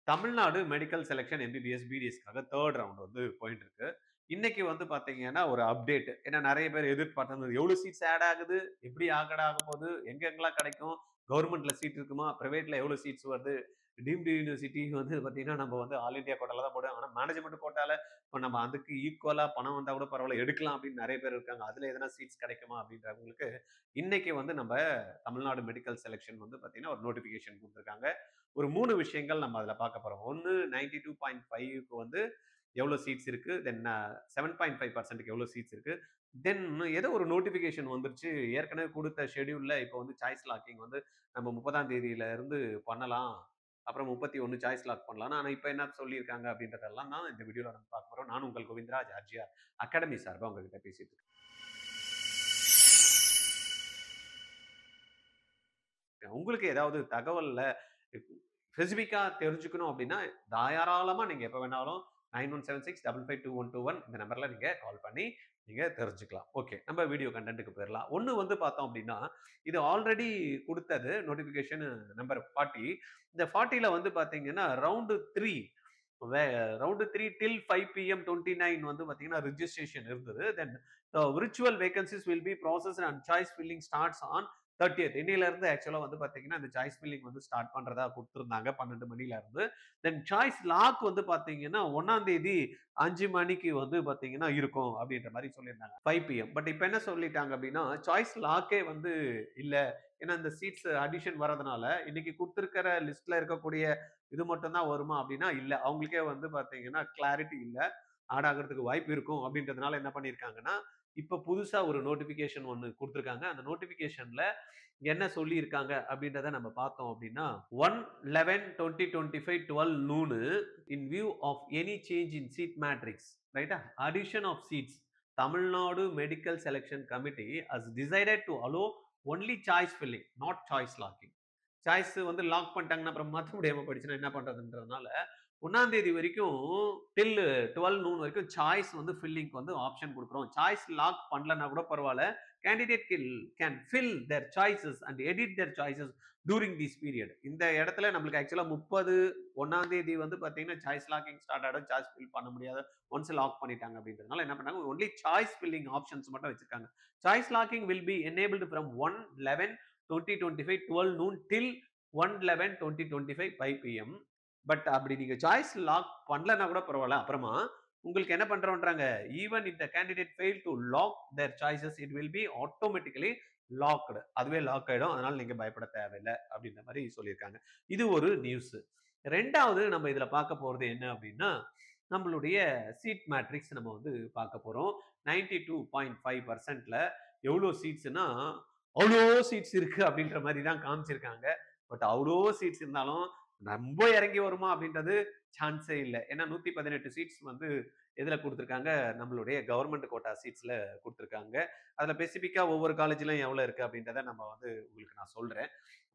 Tamil Nadu medical selection MBBS, பிடிஎஸ்க்காக 3 round வந்து போயிட்டு இருக்கு. இன்னைக்கு வந்து பார்த்தீங்கன்னா, ஒரு அப்டேட். ஏன்னா நெறைய பேர் எதிர்பார்த்தது எவ்வளோ சீட்ஸ் ஆட் ஆகுது? எப்படி ஆட் ஆகப்போது? எங்கெங்கலாம் கிடைக்கும்? கவர்மெண்ட்ல சீட் இருக்குமா? பிரைவேட்ல எவ்வளோ சீட்ஸ் வருது? டீம்டு யூனிவர்சிட்டி வந்து பார்த்தீங்கன்னா, நம்ம வந்து ஆல் இந்தியா கோட்டால தான் போடுவோம். ஆனா மேனேஜ்மென்ட் கோட்டால இப்ப நம்ம அதுக்கு ஈக்குவலா பணம் வந்தா கூட பரவால்ல எடுக்கலாம் அப்படின்னு நெறைய பேர் இருக்காங்க. அதுல எதனா சீட்ஸ் கிடைக்குமா? அப்படின்றவங்களுக்கு இன்னைக்கு வந்து நம்ம தமிழ்நாடு மெடிக்கல் செலக்ஷன் வந்து பார்த்தீங்கன்னா, ஒரு நோட்டிஃபிகேஷன் குடுத்துருக்காங்க. ஒரு 3 விஷயங்கள் நம்ம அதுல பார்க்க போறோம். 1 92.5க்கு வந்து எவ்வளோ சீட்ஸ் இருக்கு. தென் 7.5%க்கு எவ்வளோ சீட்ஸ் இருக்கு. தென் ஏதோ ஒரு நோட்டிஃபிகேஷன் வந்துருச்சு. ஏற்கனவே குடுத்த ஷெட்யூல்ல இப்போ வந்து சாய்ஸ் லாக்கிங் வந்து நம்ம 30ஆம் தேதியில இருந்து பண்ணலாம். அப்புறம் 31 சாய்ஸ் லாக் பண்ணலாம். ஆனா இப்ப என்ன சொல்லியிருக்காங்க அப்படின்றதெல்லாம் தான் இந்த வீடியோல நம்ம பார்க்க போறோம். நான் உங்கள் கோவிந்தராஜ் ஆர்ஜிஆர் அகாடமி சார்பா உங்ககிட்ட பேசிட்டு இருக்கேன். உங்களுக்கு ஏதாவது தகவல்ல ஸ்பெசிஃபிக்கா தெரிஞ்சுக்கணும் அப்படின்னா, தாராளமா நீங்க எப்ப வேணாலும் 9176552121 இந்த நம்பர்ல நீங்க கால் பண்ணி நீங்க தெரிஞ்சுக்கலாம். ஓகே. நம்ம வீடியோ கன்டென்ட்க்கு போயிரலாம். ஒண்ணு வந்து பார்த்தோம் அப்படின்னா, இது ஆல்ரெடி குடுத்தது நோட்டிஃபிகேஷன் நம்பர் 40. இந்த 40ல வந்து பார்த்தீங்கன்னா, ரவுண்ட் 3 வே ரவுண்ட் 3 டில் 5 பிஎம் 29 வந்து பார்த்தீங்கன்னா, ரிஜிஸ்ட்ரேஷன் இருந்தது. Then virtual vacancies will be processed and choice filling starts on 30த் இன்னையிலிருந்து ஆக்சுவலா வந்து பார்த்தீங்கன்னா, இந்த சாய்ஸ் ஃபில்லிங் வந்து ஸ்டார்ட் பண்றதா குடுத்திருந்தாங்க 12 மணில இருந்து. தென் சாய்ஸ் லாக் வந்து பார்த்தீங்கன்னா, 1ஆம் தேதி 5 மணிக்கு வந்து பார்த்தீங்கன்னா இருக்கும் அப்படின்ற மாரி சொல்லியிருந்தாங்க. 5 பிஎம். பட் இப்ப என்ன சொல்லிட்டாங்க அப்படின்னா, சாய்ஸ் லாக்கே வந்து இல்ல. ஏன்னா இந்த சீட்ஸ் அடிஷன் வரதுனால, இன்னைக்கு குடுத்திருக்கிற லிஸ்ட்ல இருக்கக்கூடிய இது மட்டும் தான் வருமா அப்படின்னா, இல்ல. அவங்களுக்கே வந்து பார்த்தீங்கன்னா, கிளாரிட்டி இல்ல. ஆட் ஆகுறதுக்கு வாய்ப்பு இருக்கும் அப்படின்றதுனால என்ன பண்ணியிருக்காங்கன்னா, இப்ப புதுசா ஒரு நோட்டிஃபிகேஷன் ஒண்ணு குடுத்திருக்காங்க. அந்த நோட்டிஃபிகேஷன்ல என்ன சொல்லியிருக்காங்க அப்படின்றத நம்ம பார்த்தோம் அப்படின்னா, 1/11/2025 12 noon in view of any change in seat matrix ரைட்டா? Addition of seats Tamil Nadu medical selection committee has decided to allow only choice filling, not choice locking. Choice வந்து லாக் பண்ணிட்டாங்கன்னா, அப்புறம் மாத்த முடியாம போயிடுச்சுன்னா என்ன பண்றதுன்றதுனால, 1ஆம் தேதி வரைக்கும் டில் 12 நூன் வரைக்கும் சாய்ஸ் வந்து ஃபில்லிங்க்கு வந்து ஆப்ஷன் குடுக்குறோம். சாய்ஸ் லாக் பண்ணலன்னா கூட பரவால்ல. Candidate can fill there choices and edit there choices touring this period. இந்த இடத்துல நம்மளுக்கு ஆக்சுவலா 30 1ஆம் தேதி வந்து பார்த்தீங்கன்னா, சாய்ஸ் லாக்கிங் ஸ்டார்ட் ஆயிடும். சாய்ஸ் ஃபில் பண்ண முடியாது. ஒன்ஸ் லாக் பண்ணிட்டாங்க அப்படின்றதுனால என்ன பண்ணாங்க, ஒன்லி சாய்ஸ் ஃபில்லிங் ஆப்ஷன்ஸ் மட்டும் வச்சிருக்காங்க. Choice locking will be enabled from 1/11/2025 12 noon till 1/11/2025 5 PM. But அப்படி நீங்க சாய்ஸ் லாக் பண்ணலன்னா கூட பரவால்ல. அப்புறமா உங்களுக்கு என்ன பண்றோம்ன்றாங்க, even if the candidate fail to lock their choices it will be automatically locked. அதுவே லாக் ஆயிடும். அதனால நீங்க பயப்பட தேவையில்ல அப்படின்ற மாரி சொல்லியிருக்காங்க. இது ஒரு நியூஸ். 2வது நம்ம இதுல பார்க்க போறது என்ன அப்படின்னா, நம்மளுடைய சீட் மேட்ரிக்ஸ் நம்ம வந்து பார்க்க போறோம். 92.5%ல எவ்வளோ சீட்ஸ்ன்னா, அவ்ளோ சீட்ஸ் இருக்கு அப்படின்ற மாரி தான் காமிச்சிருக்காங்க. பட் அவ்ளோ சீட்ஸ் இருந்தாலும் ரொம்ப இறங்கி வருமா அப்படின்றது சான்ஸே இல்ல. ஏன்னா 118 சீட்ஸ் வந்து எதுல குடுத்துருக்காங்க, நம்மளுடைய கவர்ன்மெண்ட் கோட்டா சீட்ஸ்ல குடுத்துருக்காங்க. அதுல ஸ்பெசிஃபிக்கா ஒவ்வொரு காலேஜ்லயும் எவ்வளோ இருக்கு அப்படின்றத நம்ம வந்து உங்களுக்கு நான் சொல்றேன்.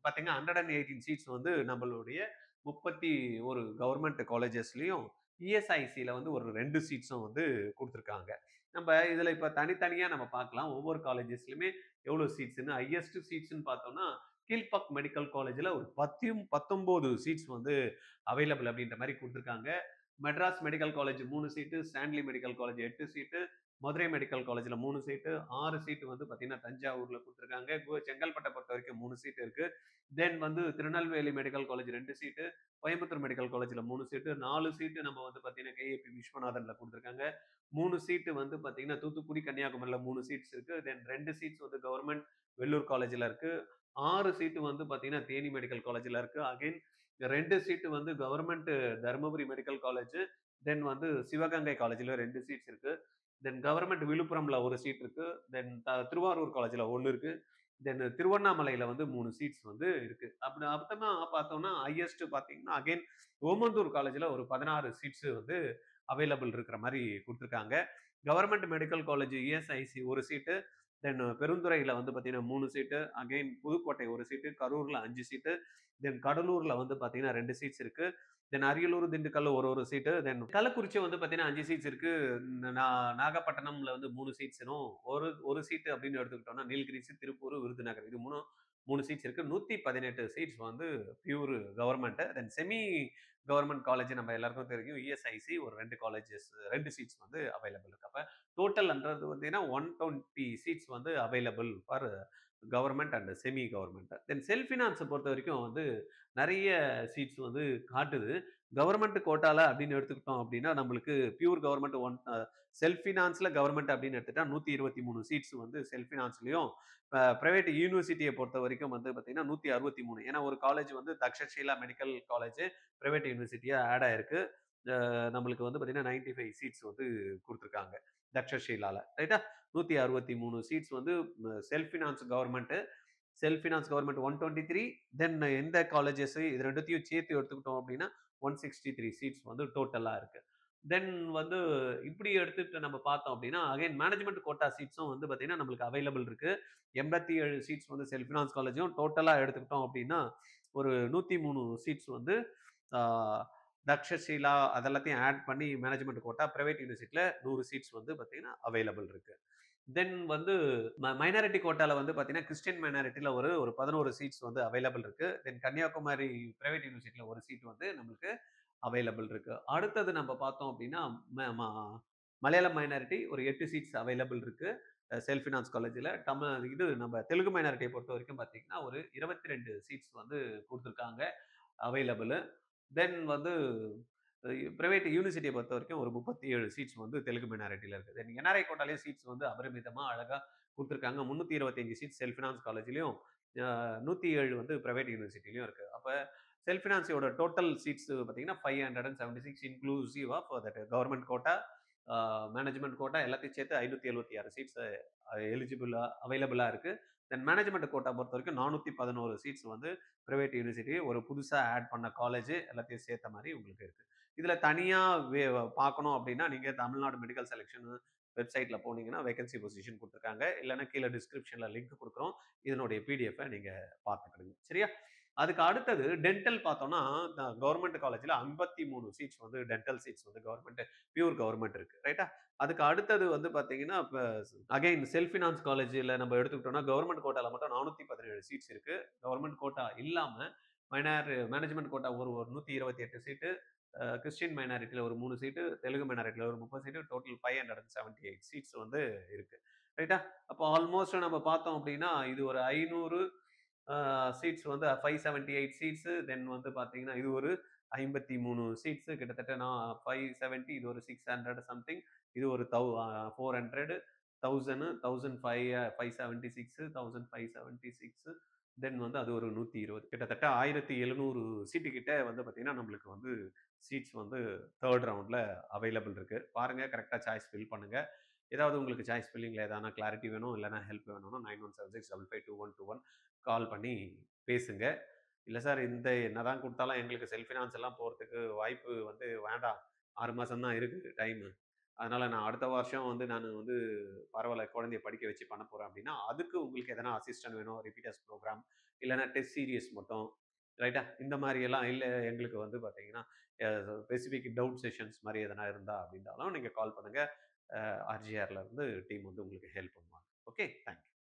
பார்த்தீங்கன்னா 118 சீட்ஸ் வந்து நம்மளுடைய 31 கவர்ன்மெண்ட் காலேஜஸ்லயும், இஎஸ்ஐசில வந்து ஒரு 2 சீட்ஸும் வந்து குடுத்துருக்காங்க. நம்ப இதுல இப்ப தனித்தனியா நம்ம பார்க்கலாம். ஒவ்வொரு காலேஜஸ்லயுமே எவ்வளோ சீட்ஸ்ன்னு ஹையஸ்ட் சீட்ஸ்ன்னு பார்த்தோம்னா, கீழ்பாக் மெடிக்கல் காலேஜ்ல ஒரு 19 சீட்ஸ் வந்து அவைலபிள் அப்படின்ற மாரி குடுத்துருக்காங்க. மெட்ராஸ் மெடிக்கல் காலேஜ் 3 சீட்டு, ஸ்டான்லி மெடிக்கல் காலேஜ் 8 சீட்டு, மதுரை மெடிக்கல் காலேஜ்ல 3 சீட்டு, 6 சீட்டு வந்து பார்த்தீங்கன்னா, தஞ்சாவூர்ல குடுத்துருக்காங்க. செங்கல்பட்ட பொறுத்தவரைக்கும் 3 சீட் இருக்கு. தென் வந்து திருநெல்வேலி மெடிக்கல் காலேஜ் 2 சீட்டு, கோயம்புத்தூர் மெடிக்கல் காலேஜ்ல 3 சீட்டு, 4 சீட்டு நம்ம வந்து பார்த்தீங்கன்னா, கேஏபி விஸ்வநாதன்ல குடுத்துருக்காங்க. 3 சீட்டு வந்து பார்த்தீங்கன்னா, தூத்துக்குடி, கன்னியாகுமரியில 3 சீட்ஸ் இருக்கு. தென் 2 சீட்ஸ் வந்து கவர்ன்மெண்ட் வெள்ளூர் காலேஜ்ல இருக்கு. 6 சீட்டு வந்து பார்த்தீங்கன்னா, தேனி மெடிக்கல் காலேஜ்ல இருக்கு. அகைன் 2 சீட்டு வந்து கவர்ன்மெண்ட் தர்மபுரி மெடிக்கல் காலேஜ். தென் வந்து சிவகங்கை காலேஜ்ல 2 சீட்ஸ் இருக்கு. தென் கவர்ன்மெண்ட் விழுப்புரம்ல 1 சீட் இருக்கு. தென் திருவாரூர் காலேஜ்ல 1 இருக்கு. தென் திருவண்ணாமலையில வந்து 3 சீட்ஸ் வந்து இருக்கு. அப்படி மொத்தமா பார்த்தோம்னா, ஹையஸ்ட் பார்த்தீங்கன்னா, அகைன் ஓமந்தூர் காலேஜ்ல ஒரு 16 சீட்ஸ் வந்து அவைலபிள் இருக்கிற மாரி குடுத்துருக்காங்க. கவர்ன்மெண்ட் மெடிக்கல் காலேஜ் இஎஸ்ஐசி 1 சீட்டு. தென் பெருந்துறையில வந்து பார்த்தீங்கன்னா 3 சீட்டு. அகைன் புதுக்கோட்டை 1 சீட்டு. கரூர்ல 5 சீட்டு. தென் கடலூர்ல வந்து பார்த்தீங்கன்னா 2 சீட்ஸ் இருக்கு. தென் அரியலூர், திண்டுக்கல்ல ஒரு சீட்டு. தென் கள்ளக்குறிச்சி வந்து பார்த்தீங்கன்னா 5 சீட்ஸ் இருக்கு. நாகப்பட்டினம்ல வந்து 3 சீட்ஸ்னும் ஒரு ஒரு சீட்டு அப்படின்னு எடுத்துக்கிட்டோம்னா, நீலகிரிஸ், திருப்பூர், விருதுநகர் இது 3 சீட்ஸ் இருக்கு. 118 சீட்ஸ் வந்து பியூர் கவர்ன்மெண்ட். தென் செமி கவர்மெண்ட் காலேஜ் நம்ம எல்லாருக்கும் தெரியும். இஎஸ்ஐசி ஒரு 2 காலேஜஸ் 2 சீட்ஸ் வந்து அவைலபிள் இருக்கு. அப்ப டோட்டல்ன்றது பார்த்தீங்கன்னா 120 சீட்ஸ் வந்து available for government and semi government. Then self finance பொறுத்தவரைக்கும் வந்து நெறைய சீட்ஸ் வந்து காட்டுது. கவர்மெண்ட் கோட்டால அப்படின்னு எடுத்துக்கிட்டோம் அப்படின்னா, நம்மளுக்கு பியூர் கவர்மெண்ட் செல்ஃப் ஃபினான்ஸ்ல கவர்மெண்ட் அப்படின்னு எடுத்துட்டா 123 சீட்ஸ் வந்து செல்ஃப் ஃபினான்ஸ்லயும், பிரைவேட் யூனிவர்சிட்டிய பொறுத்தவரைக்கும் வந்து பார்த்தீங்கன்னா 163. ஏன்னா ஒரு காலேஜ் வந்து தக்ஷஷீலா மெடிக்கல் காலேஜ் பிரைவேட் யூனிவர்சிட்டியா ஆட் ஆயிருக்கு. நம்மளுக்கு வந்து பார்த்தீங்கன்னா 95 சீட்ஸ் வந்து குடுத்துருக்காங்க. தக்ஷஷீலால. ரைட்டா? 163 சீட்ஸ் வந்து self finance government. Self finance government 123. தென் எந்த காலேஜஸ் இது 2த்தையும் சேர்த்து எடுத்துக்கிட்டோம் அப்படின்னா 163 சீட்ஸ் வந்து டோட்டலா இருக்கு. தென் வந்து இப்படி எடுத்துட்டு நம்ம பார்த்தோம் அப்படின்னா, அகைன் மேனேஜ்மென்ட் கோட்டா சீட்ஸும் வந்து பார்த்தீங்கன்னா, நம்மளுக்கு அவைலபிள் இருக்கு. 87 சீட்ஸ் வந்து செல்ஃப் ஃபினான்ஸ் காலேஜும் டோட்டலா எடுத்துக்கிட்டோம் அப்படின்னா, ஒரு 103 சீட்ஸ் வந்து ஆ தக்ஷஷீலா அதெல்லாத்தையும் ஆட் பண்ணி மேனேஜ்மென்ட் கோட்டா பிரைவேட் யூனிவர்சிட்டில 100 சீட்ஸ் வந்து பார்த்தீங்கன்னா, அவைலபிள் இருக்கு. தென் வந்து மைனாரிட்டி கோட்டால வந்து பார்த்தீங்கன்னா, கிறிஸ்டியன் மைனாரிட்டில ஒரு ஒரு 11 சீட்ஸ் வந்து அவைலபிள் இருக்கு. தென் கன்னியாகுமரி பிரைவேட் யூனிவர்சிட்டில ஒரு சீட் வந்து நம்மளுக்கு அவைலபிள் இருக்கு. அடுத்தது நம்ம பார்த்தோம் அப்படின்னா, ம ம மலையாளம் மைனாரிட்டி ஒரு 8 சீட்ஸ் அவைலபிள் இருக்கு. செல்ஃப் ஃபினான்ஸ் காலேஜ்ல. இது நம்ம தெலுங்கு மைனாரிட்டிய பொறுத்தவரைக்கும் பார்த்தீங்கன்னா, ஒரு 22 சீட்ஸ் வந்து குடுத்துருக்காங்க அவைலபிள். தென் வந்து பிரைவேட் யூனிவர்சிட்டிய பொறுத்தவரைக்கும் ஒரு 37 சீட்ஸ் வந்து தெலுங்கு மைனாரிட்டில இருக்கு. தென் என்ஆர்ஐ கோட்டாலயும் சீட்ஸ் வந்து அபரிமிதமா அழகா குடுத்துருக்காங்க. 325 சீட்ஸ் செல்ஃப் ஃபினான்ஸ் காலேஜ்லயும், 107 வந்து பிரைவேட் யூனிவர்சிட்டிலயும் இருக்கு. அப்ப செல்ஃப் ஃபினான்ஸோட டோட்டல் சீட்ஸ் பார்த்தீங்கன்னா, 576 inclusive of that government quota, management quota எல்லாத்தையும் சேர்த்து 576 சீட்ஸ் அவைலபிளா இருக்கு. தென் மேனேஜ்மென்ட் கோட்டா பொறுத்தவரைக்கும் 411 சீட்ஸ் வந்து பிரைவேட் யூனிவர்சிட்டி ஒரு புதுசா ஆட் பண்ண காலேஜ் எல்லாத்தையும் சேர்த்த மாரி உங்களுக்கு இருக்கு. இதுல தனியா வே பார்க்கணும் அப்படின்னா, நீங்க தமிழ்நாடு மெடிக்கல் செலக்ஷன் வெப்சைட்ல போனீங்கன்னா, வேக்கன்சி பொசிஷன் குடுத்துருக்காங்க. இல்லன்னா கீழ டிஸ்கிரிப்ஷன்ல லிங்க் குடுக்குறோம். இதனுடைய பிடிஎஃப்ப நீங்க பார்த்துக்கிடுங்க. சரியா? அதுக்கு அடுத்தது டென்டல் பார்த்தோம்னா, கவர்ன்மென்ட் காலேஜ்ல 53 சீட்ஸ் வந்து டென்டல் சீட்ஸ் வந்து பியூர் கவர்ன்மென்ட் இருக்கு. ரைட்டா? அதுக்கு அடுத்தது வந்து பார்த்தீங்கன்னா, இப்ப அகைன் செல்ஃப் ஃபினான்ஸ் காலேஜ்ல நம்ம எடுத்துக்கிட்டோம்னா, கவர்ன்மென்ட் கோட்டால மட்டும் 417 சீட்ஸ் இருக்கு. கவர்ன்மென்ட் கோட்டா இல்லாம மேனேஜ்மென்ட் கோட்டா ஒரு ஒரு 128 சீட்டு, கிறிஸ்டியன் மைனாரிட்டில ஒரு 3 சீட்டு, தெலுங்கு மைனாரிட்டில ஒரு 30 சீட்டு, டோட்டல் 578 சீட்ஸ் வந்து இருக்கு. ரைட்டா? அப்போ ஆல்மோஸ்ட் நம்ம பார்த்தோம் அப்படின்னா, இது ஒரு 500 சீட்ஸ் வந்து 578 சீட்ஸ். தென் வந்து பார்த்தீங்கன்னா, இது ஒரு 53 சீட்ஸ் கிட்டத்தட்ட 570 இது ஒரு 600 சம்திங். இது ஒரு 400 1000 576 1576 தென் வந்து அது ஒரு 120 கிட்டத்தட்ட 1700 சீட்டு கிட்ட வந்து பார்த்தீங்கன்னா, நம்மளுக்கு வந்து சீட்ஸ் வந்து 3 ரவுண்ட்ல அவைலபிள் இருக்கு. பாருங்க கரெக்ட்டா சாய்ஸ் ஃபில் பண்ணுங்க. ஏதாவது உங்களுக்கு சாய்ஸ் ஃபில்லிங்ல எதனா கிளாரிட்டி வேணும், இல்லன்னா ஹெல்ப் வேணும்னா 9176552121 கால் பண்ணி பேசுங்க. இல்ல சார் இந்த என்னதான் குடுத்தாலும் எங்களுக்கு செல்ஃப் ஃபினான்ஸ் எல்லாம் போறதுக்கு வாய்ப்பு வந்து வேண்டாம். 6 மாசம் தான் இருக்கு டைமு. அதனால நான் அடுத்த வருஷம் வந்து நானு வந்து பரவால்ல குழந்தைய படிக்க வச்சு பண்ண போறேன் அப்டின்னா, அதுக்கு உங்களுக்கு எதனா அசிஸ்டன்ட் வேணும், ரிப்பீட்டர்ஸ் புரோகிராம் இல்லன்னா டெஸ்ட் சீரியஸ் மட்டும் ரைட்டா? இந்த மாரி எல்லாம் இல்ல எங்களுக்கு வந்து பார்த்தீங்கன்னா, ஸ்பெசிஃபிக் டவுட் செஷன்ஸ் மாரி எதனா இருந்தா அப்டின்னாலும் நீங்க கால் பண்ணுங்க. ஆர்ஜிஆர்ல இருந்து டீம் வந்து உங்களுக்கு ஹெல்ப் பண்ணுவாங்க. ஓகே. Thank you.